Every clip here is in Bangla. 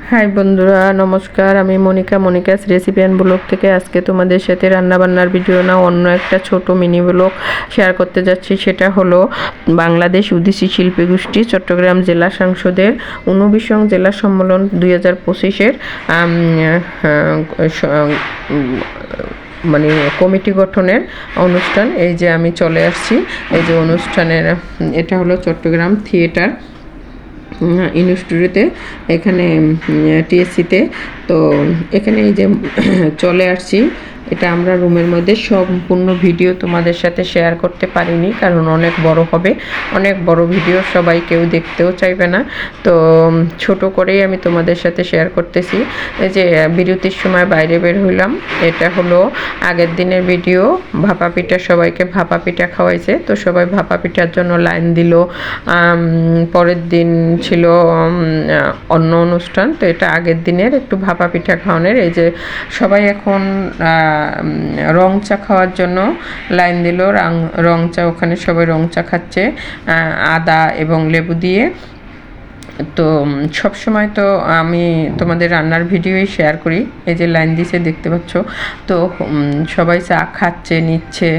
হাই বন্ধুরা, নমস্কার। আমি মনিকাস রেসিপি অ্যান্ড ব্লগ থেকে আজকে তোমাদের সাথে রান্নাবান্নার ভিডিও না অন্য একটা ছোট মিনি ব্লগ শেয়ার করতে যাচ্ছি। সেটা হলো বাংলাদেশ উদীচী শিল্পী গোষ্ঠী চট্টগ্রাম জেলা সংসদের 19 জেলা সম্মেলন 2025-এর মানে কমিটি গঠনের অনুষ্ঠান। এই যে আমি চলে আসছি, এই যে অনুষ্ঠানের এটা হলো চট্টগ্রাম থিয়েটার ইনস্টিটিউটে, এখানে টিএসসিতে। তো এখানে এই যে চলে আসছি, এটা আমরা রুমের মধ্যে সম্পূর্ণ ভিডিও তোমাদের সাথে শেয়ার করতে পারিনি, কারণ অনেক বড় হবে, অনেক বড় ভিডিও সবাই কেউ দেখতেও চাইবে না। তো ছোট করেই আমি তোমাদের সাথে শেয়ার করতেছি। এই যে বিরতির সময় বাইরে বের হইলাম, এটা হলো আগের দিনের ভিডিও। ভাপা পিঠা, সবাইকে ভাপা পিঠা খাওয়াইছে, তো সবাই ভাপা পিঠার জন্য লাইন দিল। পরের দিন ছিল অন্য অনুষ্ঠান, তো এটা আগের দিনের একটু ভাপা পিঠা খাওয়ানোর। এই যে সবাই এখন রং চা খাওয়ার জন্য লাইন দিল। রং চা, ওখানে সবাই রং চা খাচ্ছে আদা এবং লেবু দিয়ে। তো সব সময় তো আমি তোমাদের রান্নার ভিডিওই শেয়ার করি। এই যে লাইন দিছে দেখতে পাচ্ছ। তো সবাই চা খাচ্ছে, নিচ্ছে,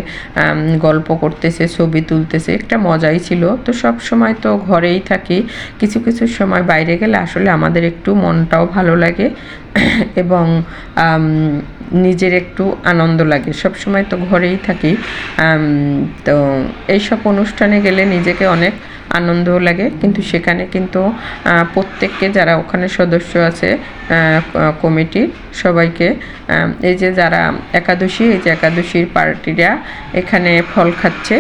গল্প করতেছে, ছবি তুলতেছে, একটা মজাই ছিল। তো সব সময় তো ঘরেই থাকি, কিছু কিছু সময় বাইরে গেলে আসলে আমাদের একটু মনটাও ভালো লাগে এবং নিজের একটু আনন্দ লাগে। সব সময় তো ঘরেই থাকি, তো এইসব অনুষ্ঠানে গেলে নিজেকে অনেক আনন্দও লাগে। কিন্তু সেখানে কিন্তু প্রত্যেককে যারা ওখানে সদস্য আছে কমিটির সবাইকে, এই যে যারা একাদশী, এই যে একাদশীর পার্টিরা এখানে ফল খাচ্ছে,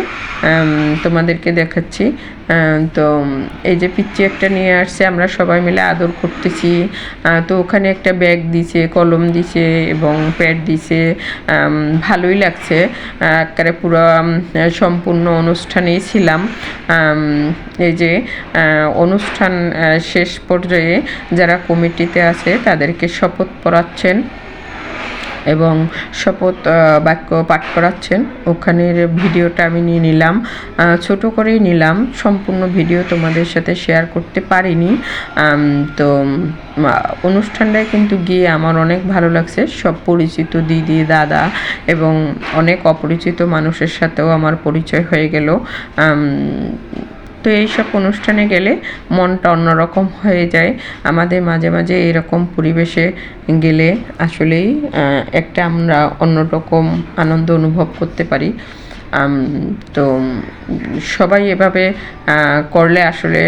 তোমাদেরকে দেখাচ্ছি। তো এই যে পিচ্চি একটা নিয়ে আসছে, আমরা সবাই মিলে আদর করতেছি। তো ওখানে একটা ব্যাগ দিছে, কলম দিছে এবং প্যাড দিছে, ভালোই লাগছে। একেবারে পুরো সম্পূর্ণ অনুষ্ঠানেই ছিলাম। এই যে অনুষ্ঠান শেষ পর্যায়ে যারা কমিটিতে আছে তাদেরকে শপথ পড়াচ্ছেন এবং শপথ বাক্য পাঠ করাচ্ছেন। ওখানের ভিডিওটা আমি নিয়ে নিলাম, ছোট করেই নিলাম, সম্পূর্ণ ভিডিও তোমাদের সাথে শেয়ার করতে পারিনি। তো অনুষ্ঠানটায় কিন্তু গিয়ে আমার অনেক ভালো লাগছে। সব পরিচিত দিদি, দাদা এবং অনেক অপরিচিত মানুষের সাথেও আমার পরিচয় হয়ে গেল। তো এইসব অনুষ্ঠানে গেলে মনটা অন্যরকম হয়ে যায়। আমাদের মাঝে মাঝে এরকম পরিবেশে গেলে আসলেই একটা আমরা অন্যরকম আনন্দ অনুভব করতে পারি। তো সবাই এভাবে করলে আসলে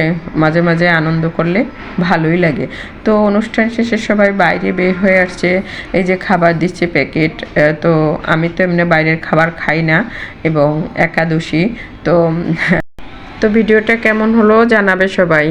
মাঝে মাঝে আনন্দ করলে ভালোই লাগে। তো অনুষ্ঠান শেষে সবাই বাইরে বের হয়ে আসছে। এই যে খাবার দিচ্ছে প্যাকেট, তো আমি তো এমনি বাইরের খাবার খাই না এবং একাদশী। তো ভিডিওটা কেমন হলো জানাবে সবাই।